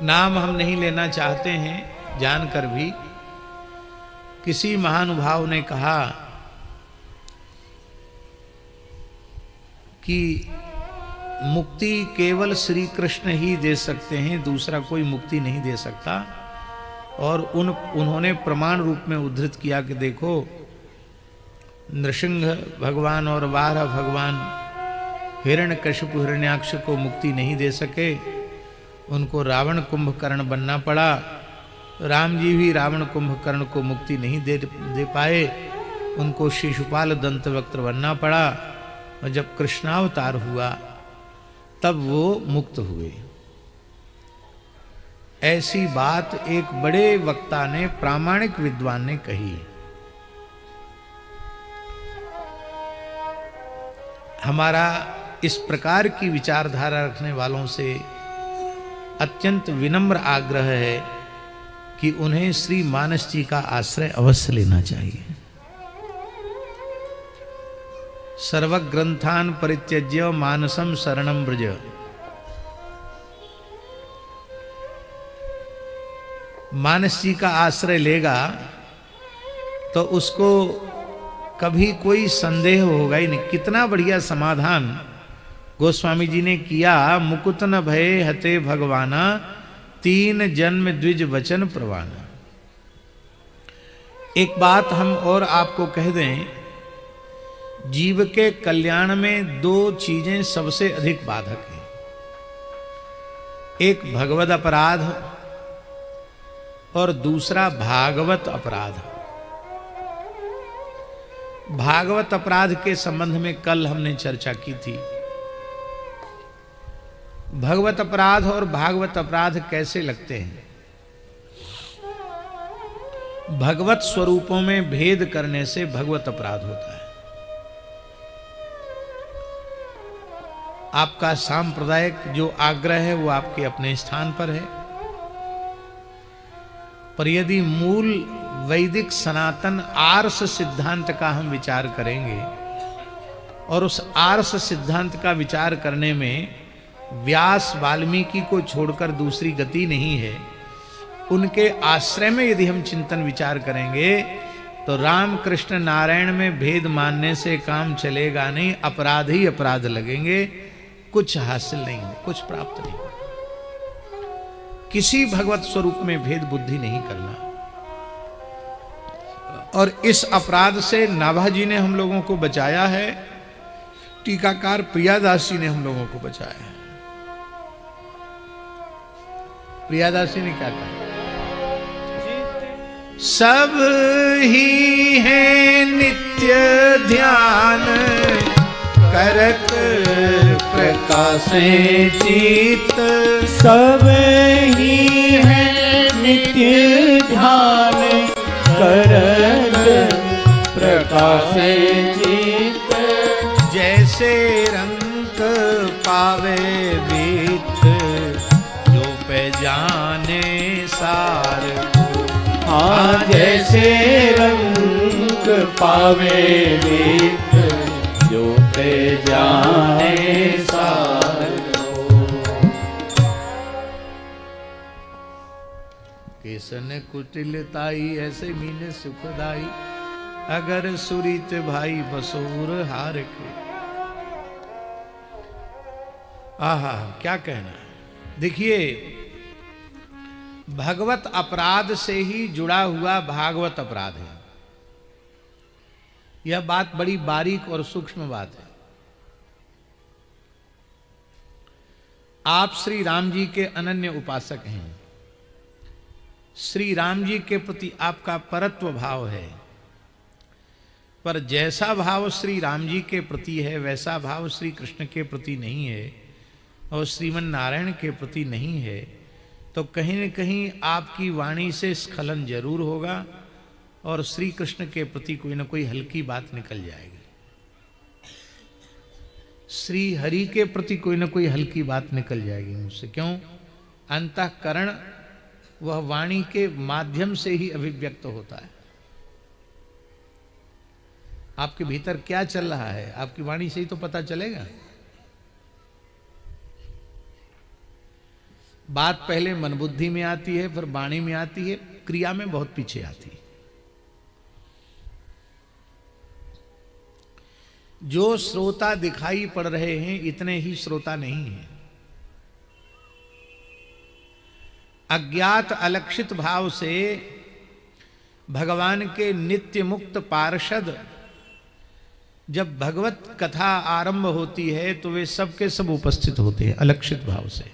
नाम हम नहीं लेना चाहते हैं जानकर भी। किसी महानुभाव ने कहा कि मुक्ति केवल श्री कृष्ण ही दे सकते हैं, दूसरा कोई मुक्ति नहीं दे सकता। और उन्होंने प्रमाण रूप में उद्धृत किया कि देखो, नृसिंह भगवान और वाराह भगवान हिरण्यकशिपु हिरण्याक्ष को मुक्ति नहीं दे सके, उनको रावण कुंभकर्ण बनना पड़ा। राम जी भी रावण कुंभकर्ण को मुक्ति नहीं दे पाए, उनको शिशुपाल दंतवक्त्र बनना पड़ा। और जब कृष्णावतार हुआ तब वो मुक्त हुए। ऐसी बात एक बड़े वक्ता ने, प्रामाणिक विद्वान ने कही। हमारा इस प्रकार की विचारधारा रखने वालों से अत्यंत विनम्र आग्रह है कि उन्हें श्री मानस जी का आश्रय अवश्य लेना चाहिए। सर्वग्रंथान परित्यज्य मानसम शरणम व्रज। मानस जी का आश्रय लेगा तो उसको कभी कोई संदेह होगा ही नहीं। कितना बढ़िया समाधान गोस्वामी जी ने किया। मुकुत न भये हते भगवाना, तीन जन्म द्विज वचन प्रवाना। एक बात हम और आपको कह दें, जीव के कल्याण में दो चीजें सबसे अधिक बाधक हैं। एक भगवद अपराध और दूसरा भागवत अपराध। भागवत अपराध के संबंध में कल हमने चर्चा की थी। भगवत अपराध और भागवत अपराध कैसे लगते हैं? भगवत स्वरूपों में भेद करने से भगवत अपराध होता है। आपका सांप्रदायिक जो आग्रह है वो आपके अपने स्थान पर है, पर यदि मूल वैदिक सनातन आर्ष सिद्धांत का हम विचार करेंगे और उस आर्ष सिद्धांत का विचार करने में व्यास वाल्मीकि को छोड़कर दूसरी गति नहीं है, उनके आश्रय में यदि हम चिंतन विचार करेंगे तो राम कृष्ण नारायण में भेद मानने से काम चलेगा नहीं। अपराध ही अपराध लगेंगे, कुछ हासिल नहीं हो, कुछ प्राप्त नहीं हो। किसी भगवत स्वरूप में भेद बुद्धि नहीं करना। और इस अपराध से नाभाजी ने हम लोगों को बचाया है, टीकाकार प्रियादास जी ने हम लोगों को बचाया है। प्रियादास जी ने क्या कहा? सब ही है नित्य ध्यान करत प्रकाशे चित। सब ही है नित्य ध्यान करत प्रकाशे चित। जैसे रंग पावे बीत, जो पे जाने सार। हाँ, जैसे रंग पावे बीत, जो पे जाने सार। केसन कुटिलताई ऐसे मीने सुखदाई, अगर सुरीत भाई बसूर हार के। आहा, क्या कहना है। देखिए, भगवत अपराध से ही जुड़ा हुआ भागवत अपराध है। यह बात बड़ी बारीक और सूक्ष्म बात है। आप श्री राम जी के अनन्य उपासक हैं। श्री राम जी के प्रति आपका परत्व भाव है, पर जैसा भाव श्री राम जी के प्रति है वैसा भाव श्री कृष्ण के प्रति नहीं है और श्रीमन नारायण के प्रति नहीं है, तो कहीं न कहीं आपकी वाणी से स्खलन जरूर होगा और श्री कृष्ण के प्रति कोई न कोई हल्की बात निकल जाएगी। श्री हरि के प्रति कोई न कोई हल्की बात निकल जाएगी मुझसे। क्यों? अंतःकरण वह वाणी के माध्यम से ही अभिव्यक्त होता है। आपके भीतर क्या चल रहा है आपकी वाणी से ही तो पता चलेगा। बात पहले मन बुद्धि में आती है, फिर वाणी में आती है, क्रिया में बहुत पीछे आती है। जो श्रोता दिखाई पड़ रहे हैं इतने ही श्रोता नहीं हैं। अज्ञात अलक्षित भाव से भगवान के नित्य मुक्त पार्षद जब भगवत कथा आरंभ होती है तो वे सब के सब उपस्थित होते हैं अलक्षित भाव से।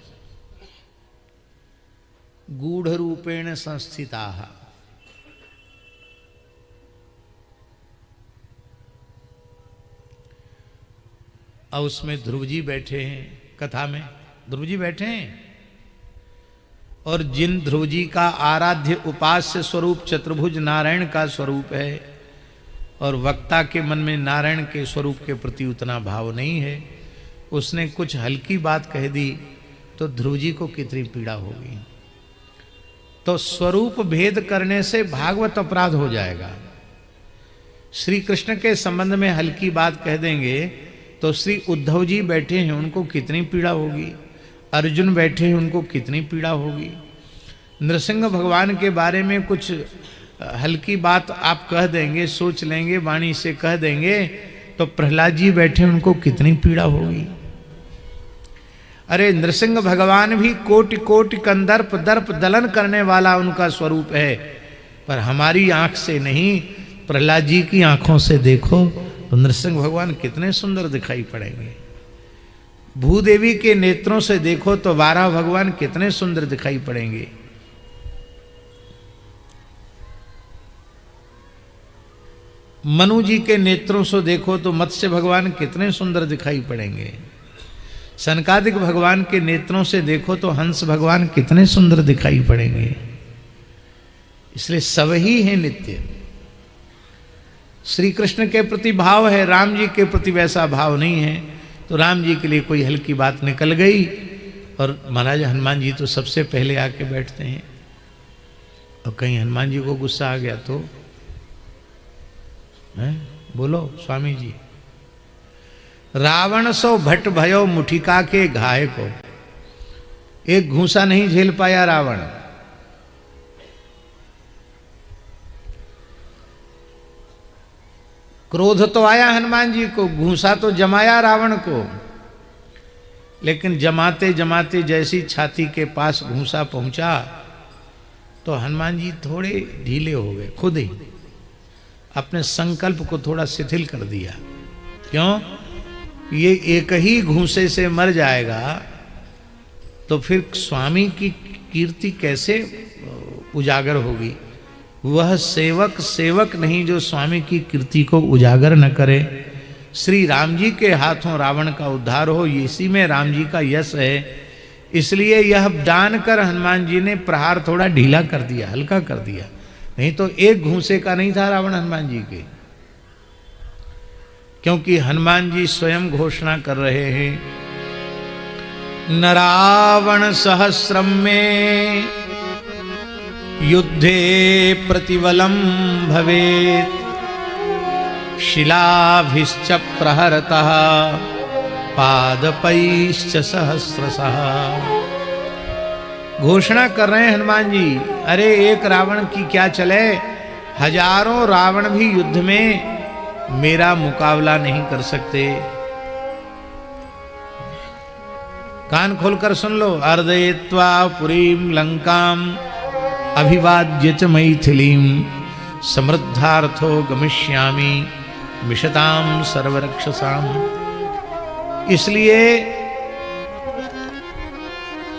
गूढ़ रूपेण संस्थिताः। और उसमें ध्रुव जी बैठे हैं, कथा में ध्रुव जी बैठे हैं, और जिन ध्रुव जी का आराध्य उपास्य स्वरूप चतुर्भुज नारायण का स्वरूप है और वक्ता के मन में नारायण के स्वरूप के प्रति उतना भाव नहीं है, उसने कुछ हल्की बात कह दी तो ध्रुव जी को कितनी पीड़ा होगी। तो स्वरूप भेद करने से भागवत अपराध हो जाएगा। श्री कृष्ण के संबंध में हल्की बात कह देंगे तो श्री उद्धव जी बैठे हैं उनको कितनी पीड़ा होगी, अर्जुन बैठे हैं उनको कितनी पीड़ा होगी। नृसिंह भगवान के बारे में कुछ हल्की बात आप कह देंगे, सोच लेंगे, वाणी से कह देंगे तो प्रहलाद जी बैठे उनको कितनी पीड़ा होगी। अरे नृसिंह भगवान भी कोटि कोटि कंदर्प दर्प दलन करने वाला उनका स्वरूप है, पर हमारी आंख से नहीं, प्रहलाद जी की आंखों से देखो तो नृसिंह भगवान कितने सुंदर दिखाई पड़ेंगे। भूदेवी के नेत्रों से देखो तो वाराह भगवान कितने सुंदर दिखाई पड़ेंगे। मनु जी के नेत्रों से देखो तो मत्स्य भगवान कितने सुंदर दिखाई पड़ेंगे। सनकादिक भगवान के नेत्रों से देखो तो हंस भगवान कितने सुंदर दिखाई पड़ेंगे। इसलिए सब ही है नित्य। श्री कृष्ण के प्रति भाव है, राम जी के प्रति वैसा भाव नहीं है, तो राम जी के लिए कोई हल्की बात निकल गई और महाराज हनुमान जी तो सबसे पहले आके बैठते हैं, और कहीं हनुमान जी को गुस्सा आ गया तो बोलो स्वामी जी। रावण सो भट्ट भयो मुठिका के घाय को, एक घूंसा नहीं झेल पाया रावण। क्रोध तो आया हनुमान जी को, घूंसा तो जमाया रावण को, लेकिन जमाते जमाते जैसी छाती के पास घूंसा पहुंचा तो हनुमान जी थोड़े ढीले हो गए, खुद ही अपने संकल्प को थोड़ा शिथिल कर दिया। क्यों? ये एक ही घूंसे से मर जाएगा तो फिर स्वामी की कीर्ति कैसे उजागर होगी। वह सेवक सेवक नहीं जो स्वामी की कीर्ति को उजागर न करे। श्री राम जी के हाथों रावण का उद्धार हो, इसी में राम जी का यश है। इसलिए यह जानकर हनुमान जी ने प्रहार थोड़ा ढीला कर दिया, हल्का कर दिया, नहीं तो एक घूंसे का नहीं था रावण हनुमान जी के। क्योंकि हनुमान जी स्वयं घोषणा कर रहे हैं, न रावण सहस्रम में युद्धे प्रतिबलम भवेत् शिलाभिश्च प्रहरतः पादपैश्च सहस्रशः। घोषणा कर रहे हैं हनुमान जी, अरे एक रावण की क्या चले, हजारों रावण भी युद्ध में मेरा मुकाबला नहीं कर सकते। कान खोलकर सुन लो। अर्दयित्वा पुरीं लंकाम अभिवाद्य च मैथिलीं समृद्धार्थो गमिष्यामि मिषताम सर्वरक्षसाम। इसलिए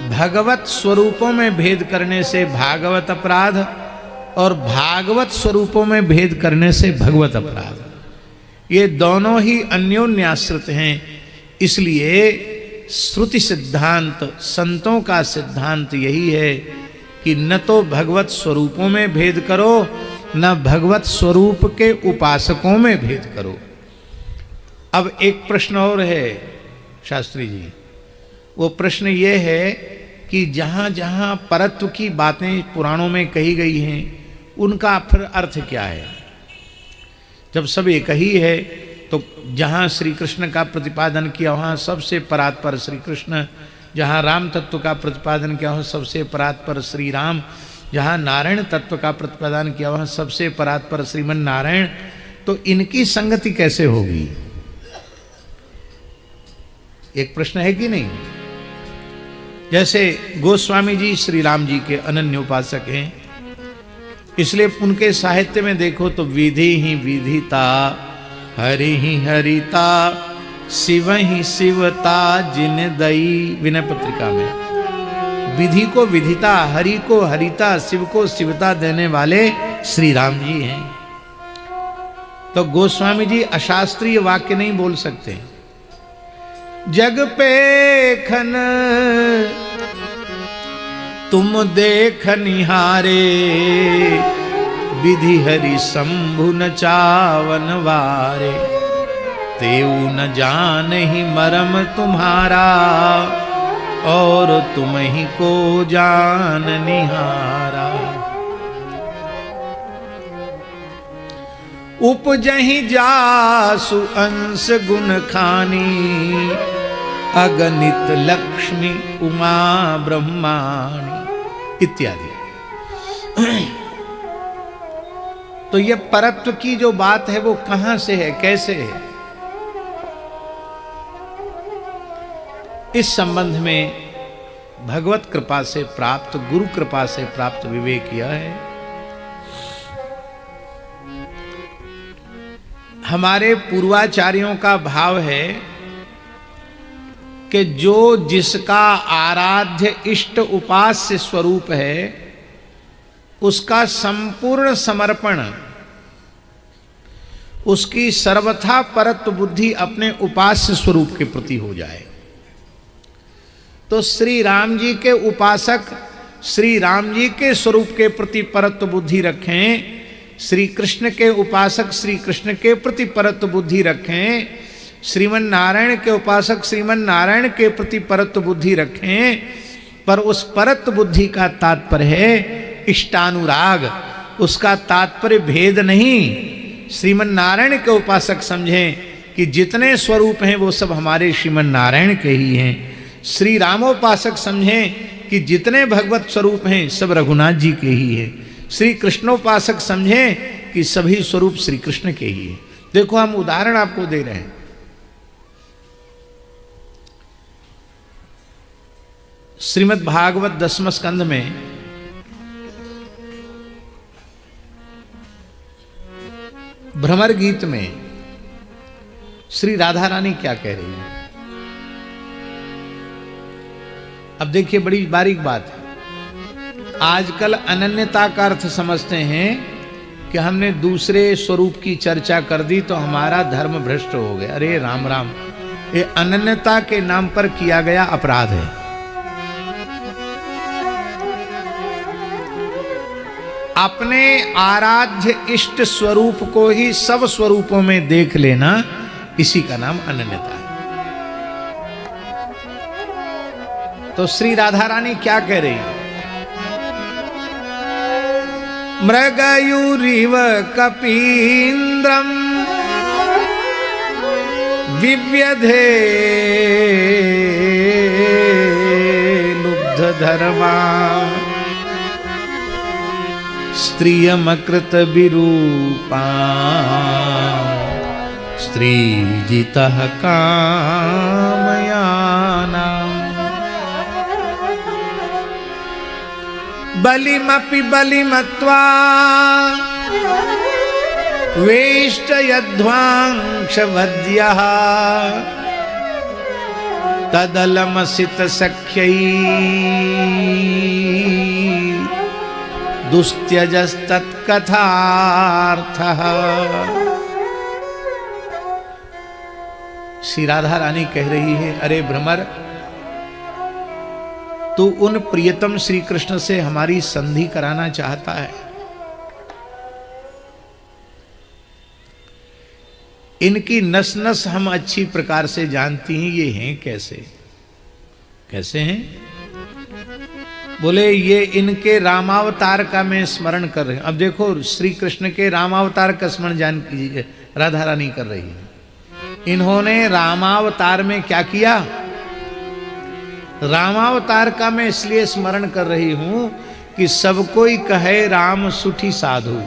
भगवत स्वरूपों में भेद करने से भागवत अपराध और भागवत स्वरूपों में भेद करने से भगवत अपराध, ये दोनों ही अन्योन्याश्रित हैं। इसलिए श्रुति सिद्धांत, संतों का सिद्धांत यही है कि न तो भगवत स्वरूपों में भेद करो, न भगवत स्वरूप के उपासकों में भेद करो। अब एक प्रश्न और है शास्त्री जी, वो प्रश्न ये है कि जहाँ जहाँ परत्व की बातें पुराणों में कही गई हैं उनका फिर अर्थ क्या है। जब सब एक ही है तो जहाँ श्री कृष्ण का प्रतिपादन किया वहाँ सबसे परात्पर श्री कृष्ण, जहाँ राम तत्व का प्रतिपादन किया हो सबसे परात्पर श्री राम, जहाँ नारायण तत्व का प्रतिपादन किया हो सबसे परात्पर श्रीमन नारायण, तो इनकी संगति कैसे होगी? एक प्रश्न है कि नहीं? जैसे गोस्वामी जी श्री राम जी के अनन्य उपासक हैं, इसलिए उनके साहित्य में देखो तो विधि ही विधिता, हरि ही हरिता, शिव ही शिवता जिन दई। विनय पत्रिका में विधि को विधिता, हरि को हरिता, शिव को शिवता देने वाले श्री राम जी हैं। तो गोस्वामी जी अशास्त्रीय वाक्य नहीं बोल सकते। जग पे खन तुम देख निहारे, विधि हरि शंभु न चावन वारे, तेऊ न जान ही मरम तुम्हारा, और तुम ही को जान निहारा। उपजहि जासु अंश गुण खानी, अगणित लक्ष्मी उमा ब्रह्माणी इत्यादि। तो ये परत्व की जो बात है वो कहां से है, कैसे है, इस संबंध में भगवत कृपा से प्राप्त, गुरु कृपा से प्राप्त विवेक यह है, हमारे पूर्वाचार्यों का भाव है कि जो जिसका आराध्य इष्ट उपास्य स्वरूप है उसका संपूर्ण समर्पण, उसकी सर्वथा परत्व बुद्धि अपने उपास्य स्वरूप के प्रति हो जाए। तो श्री राम जी के उपासक श्री राम जी के स्वरूप के प्रति परत्व बुद्धि रखें, श्री कृष्ण के उपासक श्री कृष्ण के प्रति परत्व बुद्धि रखें, श्रीमन नारायण के उपासक श्रीमन नारायण के प्रति परत्व बुद्धि रखें। पर उस परत्व बुद्धि का तात्पर्य है इष्टानुराग, उसका तात्पर्य भेद नहीं। श्रीमन नारायण के उपासक समझें कि जितने स्वरूप हैं वो सब हमारे श्रीमन नारायण के ही हैं। श्री रामोपासक समझें कि जितने भगवत स्वरूप हैं सब रघुनाथ जी के ही हैं। श्री कृष्णोपासक समझें कि सभी स्वरूप श्री कृष्ण के ही हैं। देखो हम उदाहरण आपको दे रहे हैं। श्रीमद् भागवत 10वें स्कंध में भ्रमर गीत में श्री राधा रानी क्या कह रही है, अब देखिए बड़ी बारीक बात है। आजकल अनन्यता का अर्थ समझते हैं कि हमने दूसरे स्वरूप की चर्चा कर दी तो हमारा धर्म भ्रष्ट हो गया। अरे राम राम, ये अनन्यता के नाम पर किया गया अपराध है। अपने आराध्य इष्ट स्वरूप को ही सब स्वरूपों में देख लेना, इसी का नाम अनन्यता है। तो श्री राधा रानी क्या कह रही है? मृगयूरिव कपीन्द्रम विव्यधे लुब्ध धर्मा, स्त्रियमकृत विरूपा स्त्रीजितः कामयाना, बलिमपि बलिमत्वा वेष्टयध्वांशवद्यः, तदलमसित सख्यै दुस्त्यजस्तत्कथार्थः। श्री राधा रानी कह रही है, अरे भ्रमर, तू उन प्रियतम श्री कृष्ण से हमारी संधि कराना चाहता है। इनकी नस नस हम अच्छी प्रकार से जानती हैं, ये हैं कैसे, कैसे हैं? बोले ये इनके रामावतार का मैं स्मरण कर रही हूं। अब देखो श्री कृष्ण के रामावतार का स्मरण जान कीजिए, राधा रानी कर रही है। इन्होंने रामावतार में क्या किया? रामावतार का मैं इसलिए स्मरण कर रही हूं कि सब कोई कहे राम सुठी साधु,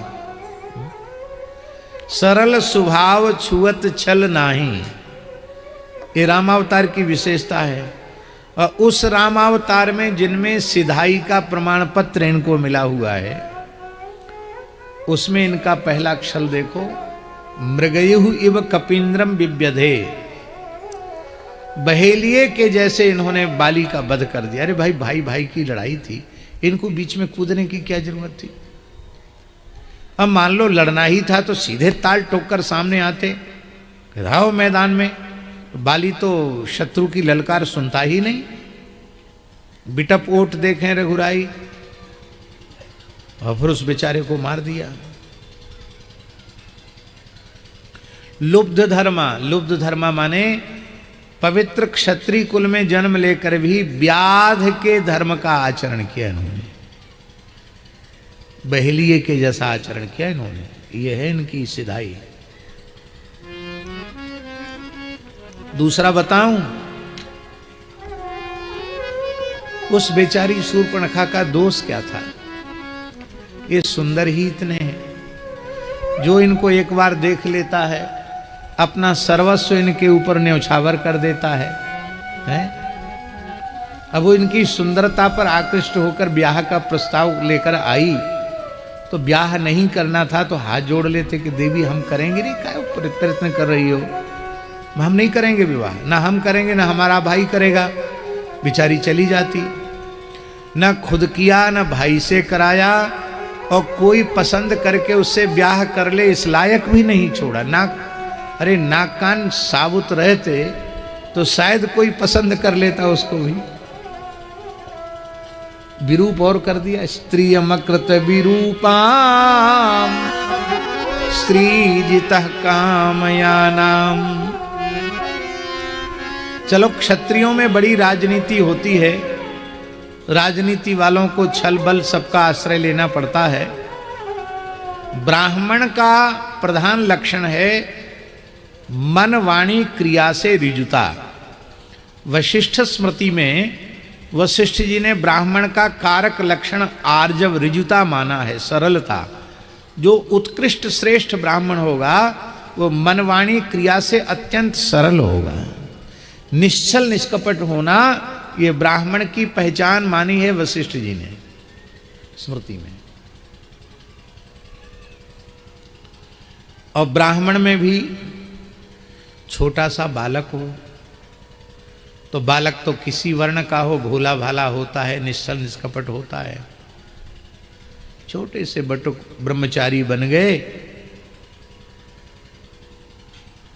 सरल स्वभाव छुअत छल नाही। ये रामावतार की विशेषता है। और उस रामावतार में जिनमें सिधाई का प्रमाण पत्र इनको मिला हुआ है, उसमें इनका पहला अक्षर देखो, मृगयु इव कपींद्रम बिव्यधे। बहेलिए के जैसे इन्होंने बाली का वध कर दिया। अरे भाई, भाई भाई की लड़ाई थी, इनको बीच में कूदने की क्या जरूरत थी? अब मान लो लड़ना ही था तो सीधे ताल ठोक कर सामने आते, रहो मैदान में। बाली तो शत्रु की ललकार सुनता ही नहीं। बिटप ओट देखें रघुराई, और फिर उस बेचारे को मार दिया। लुब्ध धर्मा माने पवित्र क्षत्रिय कुल में जन्म लेकर भी व्याध के धर्म का आचरण किया इन्होंने, बहेलिए के जैसा आचरण किया इन्होंने। यह है इनकी सिधाई। दूसरा बताऊं, उस बेचारी शूर्पणखा का दोष क्या था? ये सुंदर ही इतने हैं, जो इनको एक बार देख लेता है अपना सर्वस्व इनके ऊपर न्यौछावर कर देता है? अब वो इनकी सुंदरता पर आकृष्ट होकर ब्याह का प्रस्ताव लेकर आई, तो ब्याह नहीं करना था तो हाथ जोड़ लेते कि देवी हम करेंगे नहीं, क्या प्रयत्न कर रही हो, हम नहीं करेंगे विवाह, ना हम करेंगे ना हमारा भाई करेगा। बेचारी चली जाती, ना खुद किया ना भाई से कराया, और कोई पसंद करके उससे ब्याह कर ले इस लायक भी नहीं छोड़ा। ना, अरे नाक कान साबुत रहते तो शायद कोई पसंद कर लेता उसको भी। विरूप और कर दिया, स्त्रियमकृत विरूपाम स्त्रीजितः कामयानाम। चलो, क्षत्रियों में बड़ी राजनीति होती है, राजनीति वालों को छल बल सबका आश्रय लेना पड़ता है। ब्राह्मण का प्रधान लक्षण है मन वाणी क्रिया से ऋजुता। वशिष्ठ स्मृति में वशिष्ठ जी ने ब्राह्मण का कारक लक्षण आर्जव ऋजुता माना है, सरलता। जो उत्कृष्ट श्रेष्ठ ब्राह्मण होगा वो मनवाणी क्रिया से अत्यंत सरल होगा। निश्चल निष्कपट होना, ये ब्राह्मण की पहचान मानी है वशिष्ठ जी ने स्मृति में। और ब्राह्मण में भी छोटा सा बालक हो तो बालक तो किसी वर्ण का हो, भोला भाला होता है, निश्चल निष्कपट होता है। छोटे से बटुक ब्रह्मचारी बन गए,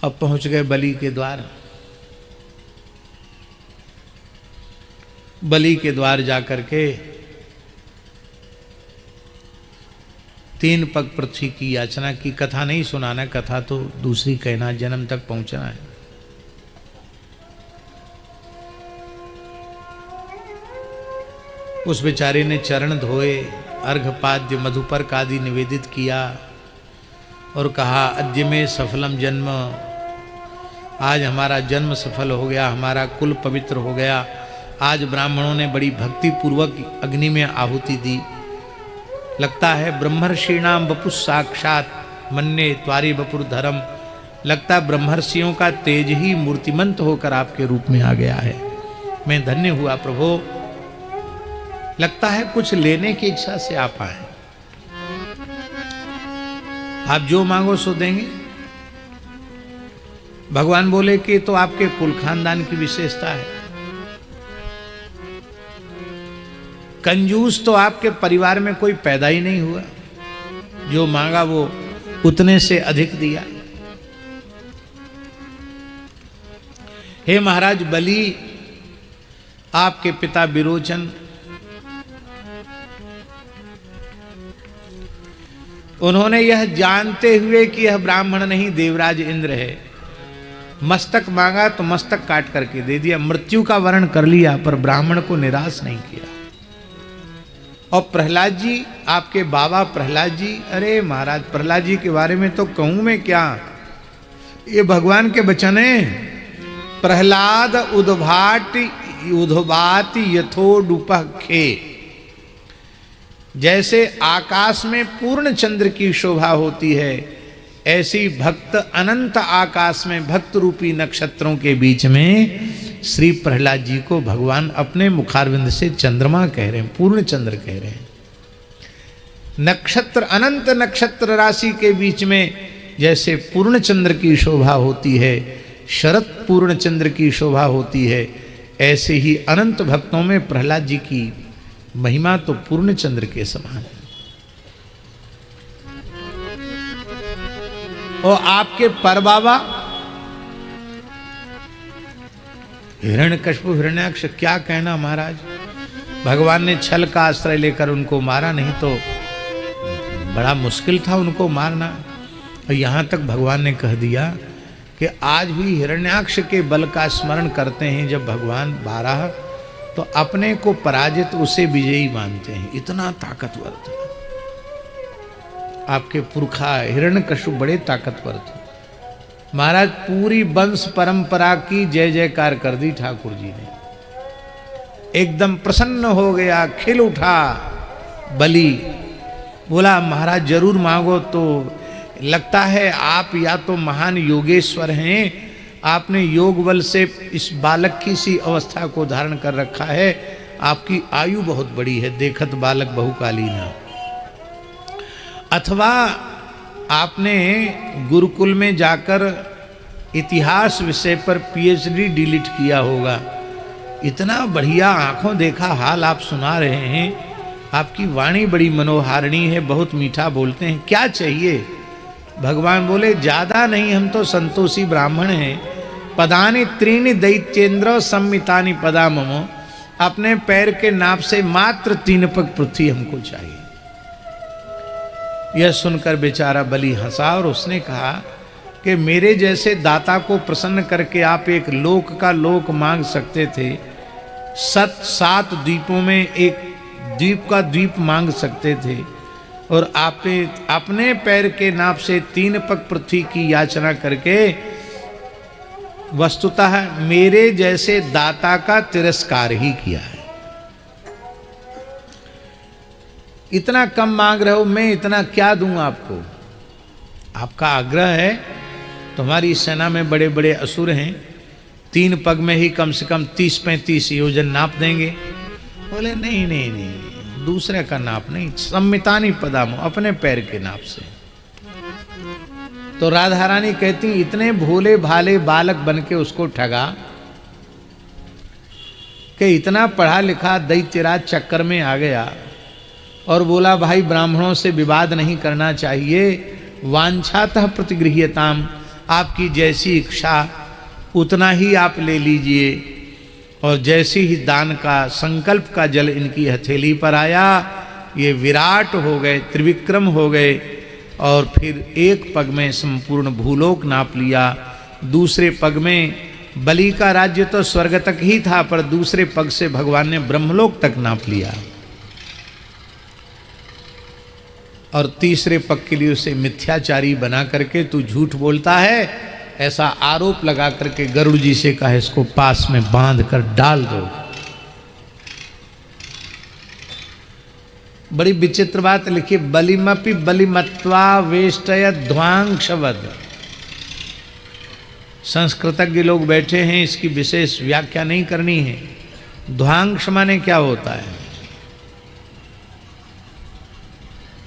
अब पहुंच गए बलि के द्वार। बलि के द्वार जाकर के 3 पग पृथ्वी की याचना की। कथा नहीं सुनाना, कथा तो दूसरी कहना, जन्म तक पहुंचना है। उस बेचारे ने चरण धोए, अर्घपाद्य मधुपर्क आदि निवेदित किया और कहा अद्य में सफलम जन्म, आज हमारा जन्म सफल हो गया, हमारा कुल पवित्र हो गया। आज ब्राह्मणों ने बड़ी भक्ति पूर्वक अग्नि में आहुति दी। लगता है ब्रह्मर्षिणाम बपु साक्षात मन्ने त्वारी बपुर धर्म। लगता है ब्रह्मर्षियों का तेज ही मूर्तिमंत होकर आपके रूप में आ गया है। मैं धन्य हुआ प्रभु। लगता है कुछ लेने की इच्छा से आप आए। आप जो मांगो सो देंगे। भगवान बोले कि तो आपके कुल खानदान की विशेषता है। कंजूस तो आपके परिवार में कोई पैदा ही नहीं हुआ, जो मांगा वो उतने से अधिक दिया। हे महाराज बलि, आपके पिता विरोचन उन्होंने यह जानते हुए कि यह ब्राह्मण नहीं देवराज इंद्र है, मस्तक मांगा तो मस्तक काट करके दे दिया। मृत्यु का वर्ण कर लिया पर ब्राह्मण को निराश नहीं किया। और प्रहलाद जी, आपके बाबा प्रहलाद जी, अरे महाराज प्रहलाद जी के बारे में तो कहूं मैं क्या, ये भगवान के वचन है। प्रहलाद उद्भाट उद्भवाति यथोडुपः खे। जैसे आकाश में पूर्ण चंद्र की शोभा होती है, ऐसी भक्त अनंत आकाश में भक्त रूपी नक्षत्रों के बीच में श्री प्रहलाद जी को भगवान अपने मुखारविंद से चंद्रमा कह रहे हैं, पूर्ण चंद्र कह रहे हैं। नक्षत्र, अनंत नक्षत्र राशि के बीच में जैसे पूर्ण चंद्र की शोभा होती है, शरद पूर्ण चंद्र की शोभा होती है, ऐसे ही अनंत भक्तों में प्रहलाद जी की महिमा तो पूर्ण चंद्र के समान है। और आपके परबाबा हिरण्यकशिपु हिरण्याक्ष, क्या कहना महाराज, भगवान ने छल का आश्रय लेकर उनको मारा, नहीं तो बड़ा मुश्किल था उनको मारना। और यहाँ तक भगवान ने कह दिया कि आज भी हिरण्याक्ष के बल का स्मरण करते हैं जब भगवान बारह, तो अपने को पराजित उसे विजयी मानते हैं, इतना ताकतवर था। आपके पुरखा हिरण्यकशिपु बड़े ताकतवर थे महाराज। पूरी वंश परंपरा की जय जयकार कर दी ठाकुर जी ने, एकदम प्रसन्न हो गया, खिल उठा बलि। बोला महाराज जरूर मांगो। तो लगता है आप या तो महान योगेश्वर हैं, आपने योग बल से इस बालक की सी अवस्था को धारण कर रखा है, आपकी आयु बहुत बड़ी है, देखत बालक बहुकालीना। अथवा आपने गुरुकुल में जाकर इतिहास विषय पर पीएचडी डिलीट किया होगा। इतना बढ़िया आंखों देखा हाल आप सुना रहे हैं, आपकी वाणी बड़ी मनोहारिणी है, बहुत मीठा बोलते हैं, क्या चाहिए। भगवान बोले ज्यादा नहीं, हम तो संतोषी ब्राह्मण हैं। पदानि त्रीणि दैत्येंद्र सम्मितानि पदा ममो, अपने पैर के नाप से मात्र 3 पग पृथ्वी हमको चाहिए। यह सुनकर बेचारा बलि हंसा और उसने कहा कि मेरे जैसे दाता को प्रसन्न करके आप एक लोक का लोक मांग सकते थे, 7 द्वीपों में एक द्वीप का द्वीप मांग सकते थे, और आप अपने पैर के नाप से 3 पग पृथ्वी की याचना करके वस्तुतः मेरे जैसे दाता का तिरस्कार ही किया है। इतना कम मांग रहे हो, मैं इतना क्या दूं आपको। आपका आग्रह है, तुम्हारी सेना में बड़े बड़े असुर हैं, 3 पग में ही कम से कम 30-35 योजन नाप देंगे। बोले नहीं नहीं नहीं, दूसरे का नाप नहीं, सम्मितानि पदामो, अपने पैर के नाप से। तो राधा रानी कहती इतने भोले भाले बालक बन के उसको ठगा कि इतना पढ़ा लिखा दैत्यराज चक्कर में आ गया और बोला भाई ब्राह्मणों से विवाद नहीं करना चाहिए, वांछातः प्रतिगृह्यताम, आपकी जैसी इच्छा उतना ही आप ले लीजिए। और जैसे ही दान का संकल्प का जल इनकी हथेली पर आया, ये विराट हो गए, त्रिविक्रम हो गए, और फिर एक पग में संपूर्ण भूलोक नाप लिया, दूसरे पग में बलि का राज्य तो स्वर्ग तक ही था, पर दूसरे पग से भगवान ने ब्रह्मलोक तक नाप लिया, और तीसरे पग के लिए उसे मिथ्याचारी बना करके तू झूठ बोलता है ऐसा आरोप लगा करके गरुड़ जी से कहा इसको पास में बांध कर डाल दो। बड़ी विचित्र बात लिखी, बलिमपि बलिमत्वा वेष्टय ध्वांशवद। संस्कृतज्ञ लोग बैठे हैं, इसकी विशेष व्याख्या नहीं करनी है। ध्वांश माने क्या होता है?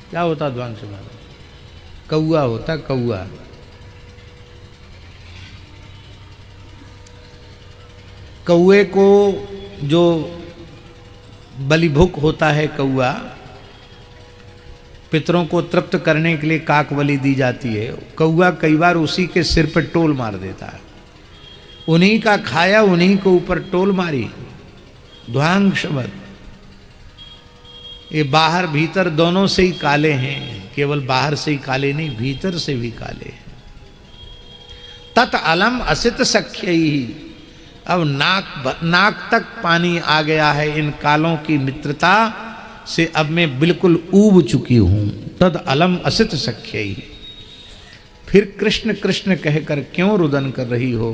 क्या होता ध्वांश माने? कौआ होता, कौआ। कौए को जो बलिभुक होता है, कौआ, पितरों को तृप्त करने के लिए काक बलि दी जाती है। कौआ कई बार उसी के सिर पर टोल मार देता है, उन्हीं का खाया उन्हीं के ऊपर टोल मारी। ध्वांशवद। ये बाहर भीतर दोनों से ही काले हैं, केवल बाहर से ही काले नहीं, भीतर से भी काले हैं। तत् अलम असित सख्य ही। अब नाक तक पानी आ गया है इन कालों की मित्रता से, अब मैं बिल्कुल ऊब चुकी हूं। तद अलम असित सख्य ही। फिर कृष्ण कृष्ण कहकर क्यों रुदन कर रही हो?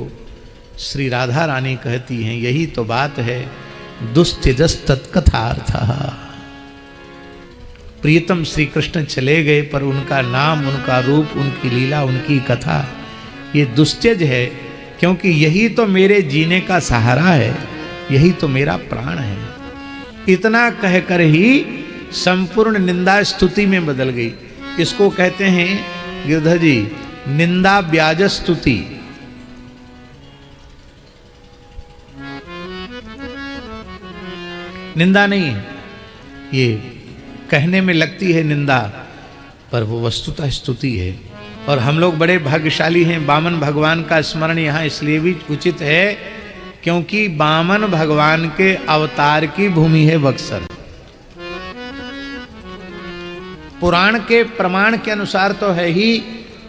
श्री राधा रानी कहती हैं, यही तो बात है दुस्त्यजस तत्कथार्थ। प्रियतम श्री कृष्ण चले गए, पर उनका नाम, उनका रूप, उनकी लीला, उनकी कथा ये दुस्त्यज है, क्योंकि यही तो मेरे जीने का सहारा है, यही तो मेरा प्राण है। इतना कहकर ही संपूर्ण निंदा स्तुति में बदल गई। इसको कहते हैं गिरधर जी निंदा ब्याज स्तुति। निंदा नहीं है, ये कहने में लगती है निंदा, पर वो वस्तुतः स्तुति है। और हम लोग बड़े भाग्यशाली हैं। वामन भगवान का स्मरण यहाँ इसलिए भी उचित है क्योंकि वामन भगवान के अवतार की भूमि है बक्सर। पुराण के प्रमाण के अनुसार तो है ही,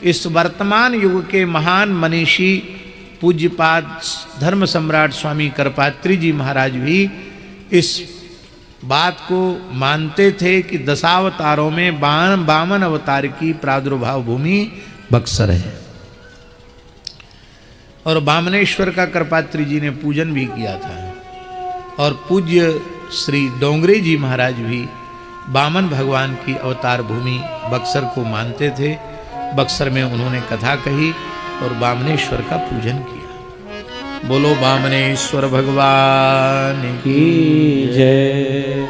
इस वर्तमान युग के महान मनीषी पूज्यपाद धर्म सम्राट स्वामी करपात्री जी महाराज भी इस बात को मानते थे कि दशावतारों में वामन अवतार की प्रादुर्भाव भूमि बक्सर है। और वामनेश्वर का करपात्री जी ने पूजन भी किया था। और पूज्य श्री डोंगरे जी महाराज भी वामन भगवान की अवतार भूमि बक्सर को मानते थे। बक्सर में उन्होंने कथा कही और वामनेश्वर का पूजन किया। बोलो वामनेश्वर भगवान की जय।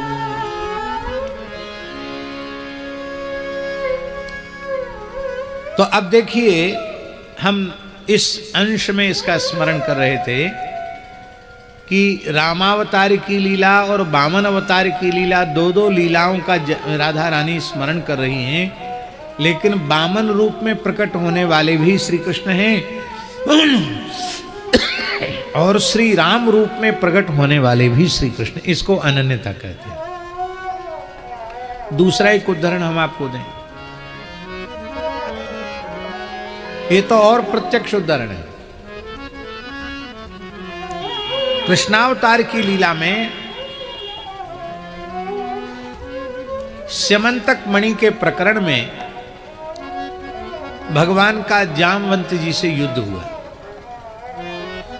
तो अब देखिए, हम इस अंश में इसका स्मरण कर रहे थे कि रामावतार की लीला और वामन अवतार की लीला, दो दो लीलाओं का राधा रानी स्मरण कर रही हैं। लेकिन वामन रूप में प्रकट होने वाले भी श्री कृष्ण हैं और श्री राम रूप में प्रकट होने वाले भी श्री कृष्ण। इसको अनन्यता कहते हैं। दूसरा एक उदाहरण हम आपको दें, ये तो और प्रत्यक्ष उदाहरण है। कृष्णावतार की लीला में स्यमंतक मणि के प्रकरण में भगवान का जामवंत जी से युद्ध हुआ।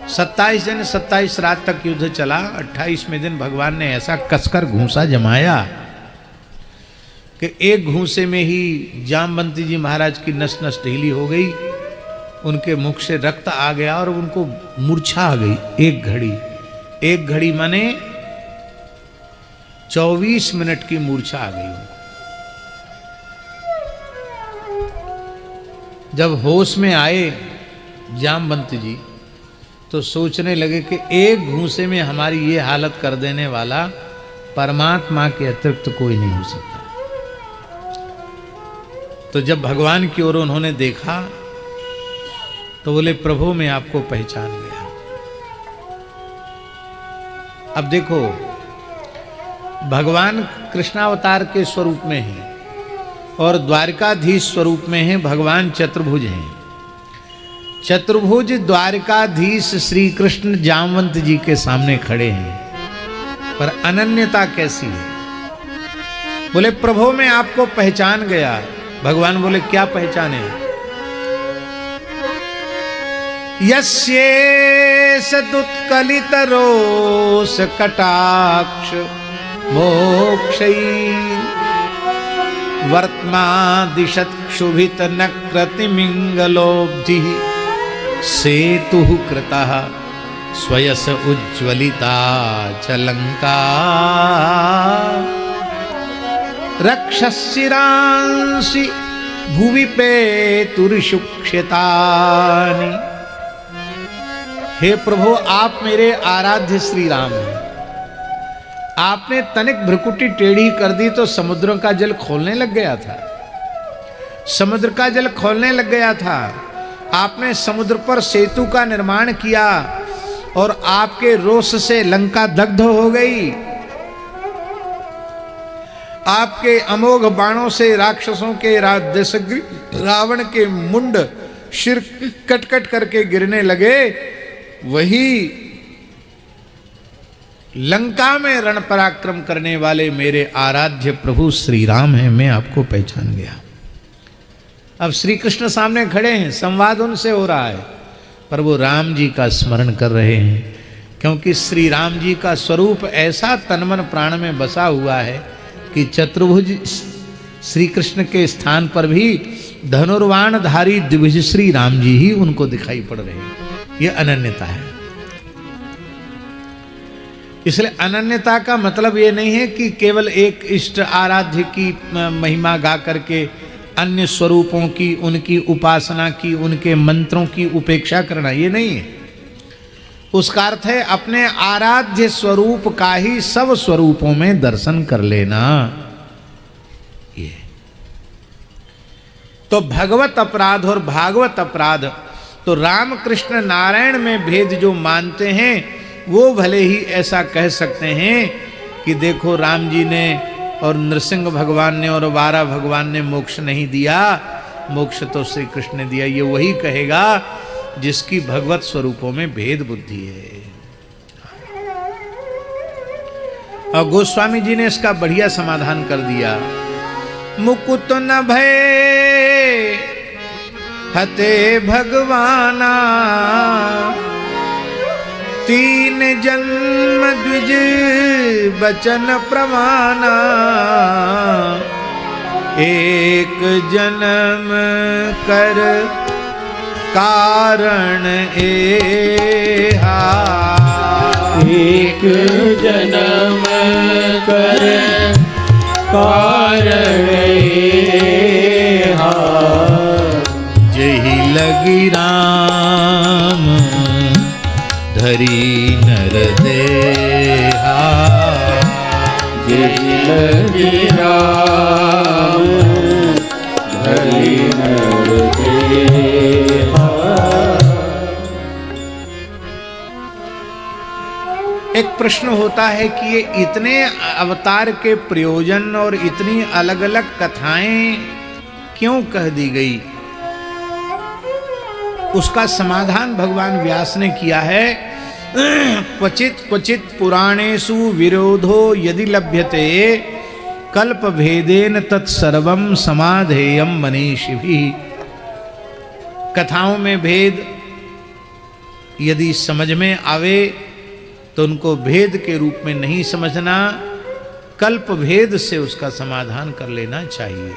27 दिन 27 रात तक युद्ध चला। 28वें दिन भगवान ने ऐसा कसकर घूंसा जमाया कि एक घूंसे में ही जामवंत जी महाराज की नस नस ढीली हो गई, उनके मुख से रक्त आ गया और उनको मूर्छा आ गई। एक घड़ी माने 24 मिनट की मूर्छा आ गई उनको। जब होश में आए जामवंत जी तो सोचने लगे कि एक घूंसे में हमारी ये हालत कर देने वाला परमात्मा के अतिरिक्त कोई नहीं हो सकता। तो जब भगवान की ओर उन्होंने देखा तो बोले, प्रभु मैं आपको पहचान गया। अब देखो, भगवान कृष्णावतार के स्वरूप में है और द्वारकाधीश स्वरूप में है भगवान चतुर्भुज हैं। चतुर्भुज द्वारकाधीश श्री कृष्ण जामवंत जी के सामने खड़े हैं, पर अनन्यता कैसी है? बोले, प्रभु मैं आपको पहचान गया। भगवान बोले, क्या पहचाने? यस्येष दुत्कलित रोष कटाक्ष मोक्षै वर्त्मादिशत क्षुभित नक्रतिमिंगलोब्धि सेतुः कृतः स्वयस उज्ज्वलिता च लंका रक्षशिरांसि भुवि पेतुर्षुक्ष्यतानि। हे प्रभु, आप मेरे आराध्य श्री राम हैं। आपने तनिक भ्रुकुटी टेढ़ी कर दी तो समुद्रों का जल खोलने लग गया था। समुद्र का जल खोलने लग गया था। आपने समुद्र पर सेतु का निर्माण किया और आपके रोष से लंका दग्ध हो गई। आपके अमोघ बाणों से राक्षसों के रावण के मुंड सिर कट कट करके गिरने लगे। वही लंका में रण पराक्रम करने वाले मेरे आराध्य प्रभु श्री राम हैं। मैं आपको पहचान गया। अब श्री कृष्ण सामने खड़े हैं, संवाद उनसे हो रहा है। पर वो राम जी का स्मरण कर रहे हैं, क्योंकि श्री राम जी का स्वरूप ऐसा तनमन प्राण में बसा हुआ है कि चतुर्भुज श्री कृष्ण के स्थान पर भी धनुर्वाणधारी द्विज श्री राम जी ही उनको दिखाई पड़ रहे हैं। यह अनन्यता है। इसलिए अनन्यता का मतलब ये नहीं है कि केवल एक इष्ट आराध्य की महिमा गा करके अन्य स्वरूपों की, उनकी उपासना की, उनके मंत्रों की उपेक्षा करना, ये नहीं है। उसका अर्थ है अपने आराध्य स्वरूप का ही सब स्वरूपों में दर्शन कर लेना। ये तो भगवत अपराध और भागवत अपराध, तो रामकृष्ण नारायण में भेद जो मानते हैं वो भले ही ऐसा कह सकते हैं कि देखो राम जी ने और नृसिंह भगवान ने और वारा भगवान ने मोक्ष नहीं दिया, मोक्ष तो श्री कृष्ण ने दिया। ये वही कहेगा जिसकी भगवत स्वरूपों में भेद बुद्धि है। और गोस्वामी जी ने इसका बढ़िया समाधान कर दिया। मुकुत न भय हते भगवाना, तीन जन्म द्विज बचन प्रमाना, एक जन्म कर कारण एहा, एक जन्म कर कारण एहा, जही लगी राम धरी नर देहा, जही लगी राम धरी नर देहा। एक प्रश्न होता है कि ये इतने अवतार के प्रयोजन और इतनी अलग अलग कथाएं क्यों कह दी गई? उसका समाधान भगवान व्यास ने किया है। क्वचित क्वचित पुराणेषु विरोधो यदि लभ्यते, कल्प भेदेन तत्सर्वं समाधेयं मनीषिभिः। कथाओं में भेद यदि समझ में आवे तो उनको भेद के रूप में नहीं समझना, कल्प भेद से उसका समाधान कर लेना चाहिए।